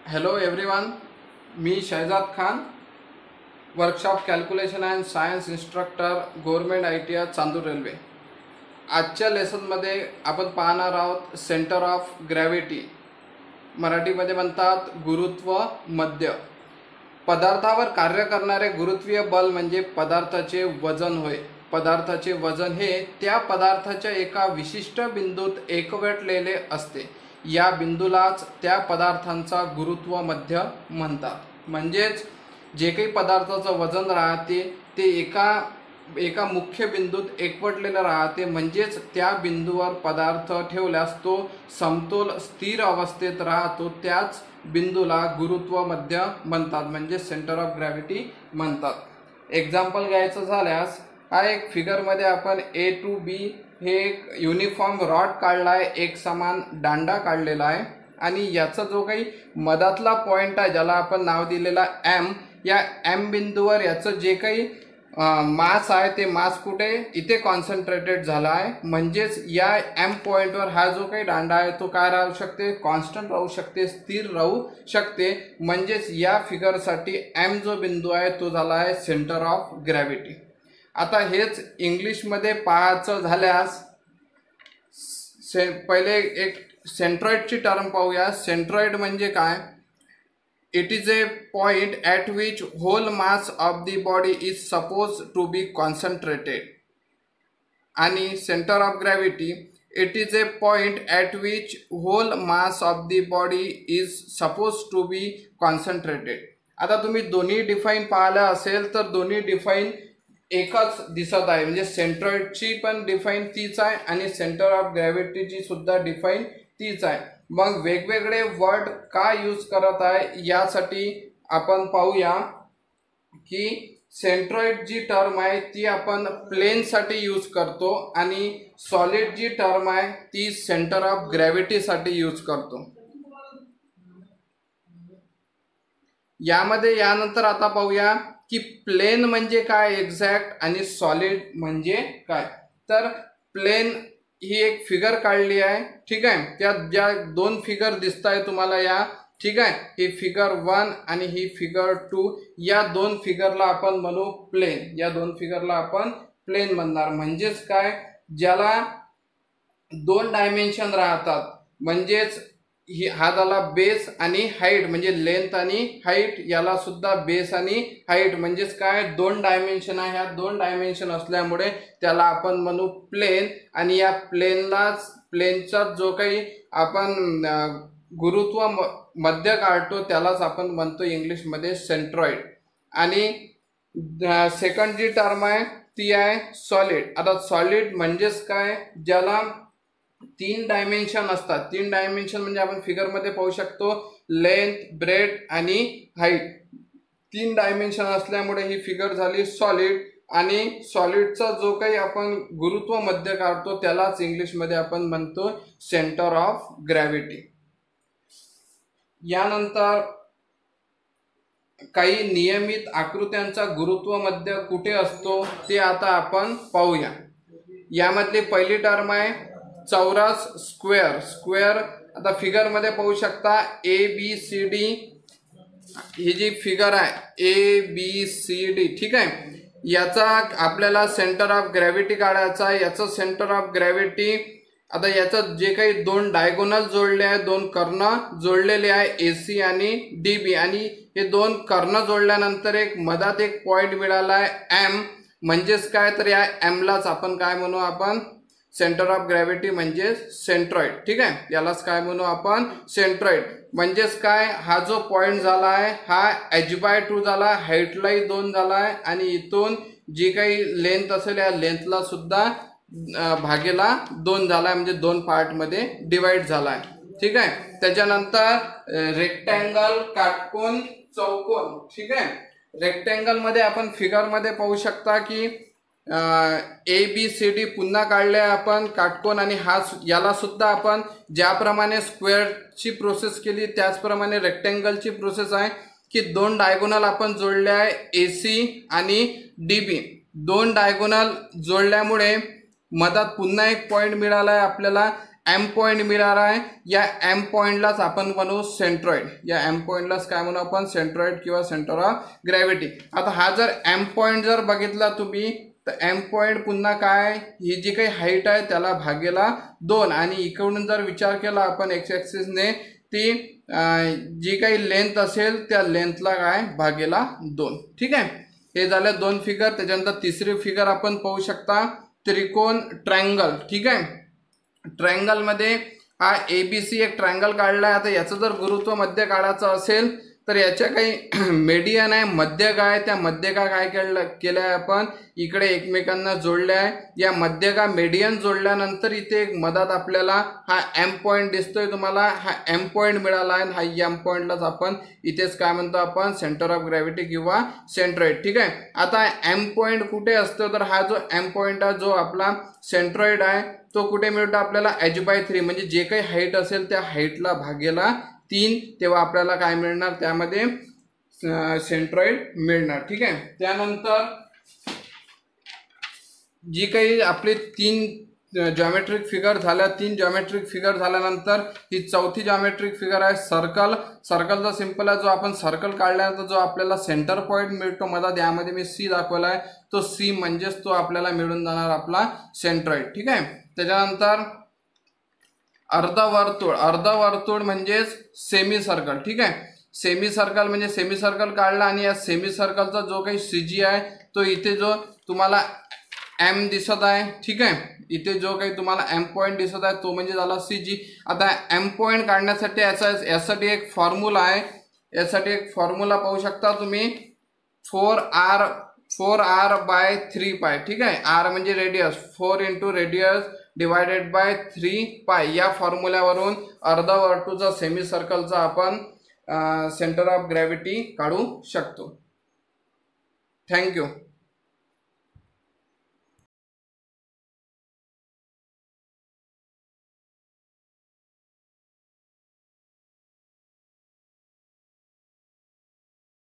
Hello everyone, मी Shahzad Khan, workshop calculation and science instructor, government ITI Chandur railway. आजच्या लेसनमध्ये आपण पाहणार आहोत सेंटर ऑफ ग्रॅव्हिटी, मराठीमध्ये म्हणतात गुरुत्व मध्य. पदार्थावर कार्य करणारे गुरुत्वीय बल म्हणजे पदार्थाचे वजन होय. पदार्थाचे वजन हे त्या पदार्थाच्या एका विशिष्ट बिंदूत एकवटलेले असते. या बिंदूलाच त्या पदार्थांचा गुरुत्व मध्य म्हणतात. म्हणजेच जे काही पदार्थाचं वजन राहते ते एका मुख्य बिंदूत एकवटलेलं राहते. म्हणजेच त्या बिंदूवर पदार्थ ठेवल्यास तो समतोल स्थिर अवस्थेत राहतो. त्याच बिंदूला गुरुत्व मध्य म्हणतात, म्हणजे सेंटर ऑफ ग्रॅव्हिटी म्हणतात. एक्झाम्पल घ्यायचं झाल्यास हा एक फिगरमध्ये आपण A to B हे एक युनिफॉर्म रॉड काढला आहे, एक समान दांडा काढलेला आहे आणि याचा जो काही मधातला पॉइंट आहे ज्याला आपण नाव दिलेला M, या M बिंदूवर याचं जे काही मास आहे ते मास कुठे इथे कॉन्सन्ट्रेटेड झाला आहे. म्हणजेच या M पॉइंटवर हा जो काही दांडा आहे तो काय राहू शकते, कॉन्स्टंट राहू शकते, स्थिर राहू शकते. म्हणजेच या फिगरसाठी M जो बिंदू आहे तो झाला आहे सेंटर ऑफ ग्रॅव्हिटी. आता हेच इंग्लिशमध्ये पाहायचं झाल्यास पहिले एक सेंट्रॉइडची टर्म पाहूया. सेंट्रॉइड म्हणजे काय? It is a point at which whole mass of the body is suppose to be concentrated. आणि centre of gravity it is a point at which whole mass of the body is suppose to be concentrated. आता तुम्ही दोन्ही define पाहिलं असेल तर दोन्ही define एकच दिसत आहे. म्हणजे सेंट्रॉइडची पण डिफाईन तीच आहे आणि सेंटर ऑफ ग्रॅव्हिटीची सुद्धा डिफाईन तीच आहे. मग वेगवेगळे वर्ड का यूज करत आहे यासाठी आपण पाहूया की सेंट्रॉइड जी टर्म आहे ती आपण प्लेनसाठी यूज करतो आणि सॉलिड जी टर्म आहे ती सेंटर ऑफ ग्रॅव्हिटीसाठी यूज करतो. यामध्ये यानंतर आता पाहूया की प्लेन म्हणजे काय एक्झॅक्ट आणि सॉलिड म्हणजे काय. तर प्लेन ही एक फिगर काढली आहे, ठीक आहे. त्यात ज्या दोन फिगर दिसत आहे तुम्हाला या, ठीक आहे, ही फिगर 1 आणि ही फिगर 2, या दोन फिगरला आपण म्हणू प्लेन. या दोन फिगरला आपण प्लेन म्हणणार. म्हणजेच काय, ज्याला दोन डायमेन्शन राहतात. म्हणजेच हा झाला बेस आणि हाईट, म्हणजे लेंथ आणि हाईट. याला सुद्धा बेस आणि हाईट. म्हणजेच काय, दोन डायमेन्शन आहे. ह्या दोन डायमेन्शन असल्यामुळे त्याला आपण म्हणू प्लेन. आणि या प्लेनचा जो काही आपण गुरुत्व मध्य काढतो त्यालाच आपण म्हणतो इंग्लिशमध्ये सेंट्रॉइड. आणि सेकंड जी टर्म आहे ती आहे सॉलिड. आता सॉलिड म्हणजेच काय, ज्याला तीन डायमेन्शन असतात. तीन डायमेन्शन म्हणजे आपण फिगरमध्ये पाहू शकतो लेंथ, ब्रेथ आणि हाईट. तीन डायमेन्शन असल्यामुळे ही फिगर झाली सॉलिड. आणि सॉलिडचा जो काही आपण गुरुत्व मध्य काढतो त्यालाच इंग्लिशमध्ये आपण म्हणतो सेंटर ऑफ ग्रॅव्हिटी. यानंतर काही नियमित आकृत्यांचा गुरुत्व मध्य कुठे असतो ते आता आपण पाहूया. यामधली पहिली टर्म आहे चौरस, स्क्वेअर. आता फिगरमध्ये पाहू शकता ABCD ही जी फिगर आहे ABCD, ठीक आहे. याचा आपल्याला सेंटर ऑफ ग्रॅव्हिटी काढायचा आहे. याचं सेंटर ऑफ ग्रॅव्हिटी, आता याचं जे काही दोन डायगोनल जोडले आहे, दोन कर्ण जोडलेले आहे AC आणि DB. आणि हे दोन कर्ण जोडल्यानंतर एक मधात एक पॉइंट मिळाला आहे M. म्हणजेच काय, तर या Mलाच आपण काय म्हणू, आपण सेंटर ऑफ ग्रॅव्हिटी म्हणजे सेंट्रॉइड, ठीक आहे. यालाच काय म्हणू आपण, सेंट्रॉइड. म्हणजेच काय, हा जो पॉइंट झाला आहे हा h/2 झाला, हाईटलाही 2 झाला आहे आणि इथून जी काही लेंथ असेल या लेंथला सुद्धा भागेला 2 झाला आहे. म्हणजे दोन पार्टमध्ये डिवाइड झाला आहे, ठीक आहे. त्याच्यानंतर रेक्टँगल, काटकोन, चौकोन, ठीक आहे. रेक्टँगल मध्ये आपण फिगरमध्ये पाहू शकता की ABCD पुन्हा काढले आपण काटकोन. आणि याला सुद्धा आपण ज्याप्रमाणे स्क्वेअरची प्रोसेस केली त्याचप्रमाणे रेक्टँगलची प्रोसेस आहे की दोन डायगोनल आपण जोडले आहे AC आणि DB. दोन डायगोनल जोडल्यामुळे मधात पुन्हा एक पॉइंट मिळाला आहे आपल्याला एम पॉइंट मिळणार आहे, या एम पॉइंटलाच आपण बनवू सेंट्रॉइड. या एम पॉइंटलाच काय म्हणू आपण, सेंट्रॉइड किंवा सेंटर ऑफ ग्रॅव्हिटी. आता हा जर एम पॉइंट जर बघितला तुम्ही तर एम पॉइंट पुन्हा काय, ही जी काही हाईट आहे त्याला भागेला 2 आणि इकडून जर विचार केला आपण एक्स ॲक्सिसने ती जी काही लेंथ असेल त्या लेंथला काय भागेला 2. ठीक आहे, हे झाले 2 फिगर. त्याच्यानंतर तिसरी फिगर आपण पाहू शकता त्रिकोण ट्रायंगल. ठीक आहे, ट्रायंगलमध्ये हा ABC एक ट्रायंगल काढला आहे. आता याचं जर गुरुत्व मध्य काढायचं असेल तर याच्या काही मेडियन आहे, मध्यक आहे. त्या मध्यका काय केलं आहे आपण, इकडे एकमेकांना जोडले आहे. या मध्यका मेडियन जोडल्यानंतर इथे एक मधात आपल्याला हा एम पॉइंट दिसतोय तुम्हाला, हा एम पॉइंट मिळाला आहे. हा एम पॉइंटलाच आपण इथेच काय म्हणतो आपण, सेंटर ऑफ ग्रॅव्हिटी किंवा सेंट्रॉइड. ठीक आहे, आता एम पॉइंट कुठे असतो तर हा जो एम पॉइंट आहे जो आपला सेंट्रॉइड आहे तो कुठे मिळतो आपल्याला, h/3 म्हणजे जे काही हाईट असेल त्या हाईटला भागेला 3, तेव्हा आपल्याला काय मिळणार, त्यामध्ये सेंट्रॉइड मिळणार. ठीक आहे, त्यानंतर जी काही आपली 3 जॉमेट्रिक फिगर झाल्या, 3 जॉमेट्रिक फिगर झाल्यानंतर ही चौथी जॉमेट्रिक फिगर आहे सर्कल. सर्कलचा सिंपल आहे, जो आपण सर्कल काढल्यानंतर जो आपल्याला सेंटर पॉइंट मिळतो मधात, यामध्ये मी C दाखवला आहे, तो C म्हणजेच तो आपल्याला मिळून जाणार आपला सेंट्रॉइड. ठीक आहे, त्याच्यानंतर अर्धवर्तुळ. अर्धवर्तुळ म्हणजेच सेमी सर्कल. ठीक आहे, सेमी सर्कल म्हणजे सेमी सर्कल काढला आणि या सेमी सर्कलचा जो काही CG आहे तो इथे जो तुम्हाला M दिसत आहे. ठीक आहे, इथे जो काही तुम्हाला M पॉइंट दिसत आहे तो म्हणजे झाला CG. आता M पॉइंट काढण्यासाठी यासाठी एक फॉर्म्युला आहे. यासाठी एक फॉर्म्युला पाहू शकता तुम्ही, 4r/3π. ठीक आहे, r म्हणजे रेडियस, 4 × रेडियस डिवायडेड बाय 3π. या फॉर्म्युल्यावरून अर्धवर्तुळाचा सेमी सर्कलचा आपण सेंटर ऑफ ग्रॅव्हिटी काढू शकतो. थँक्यू.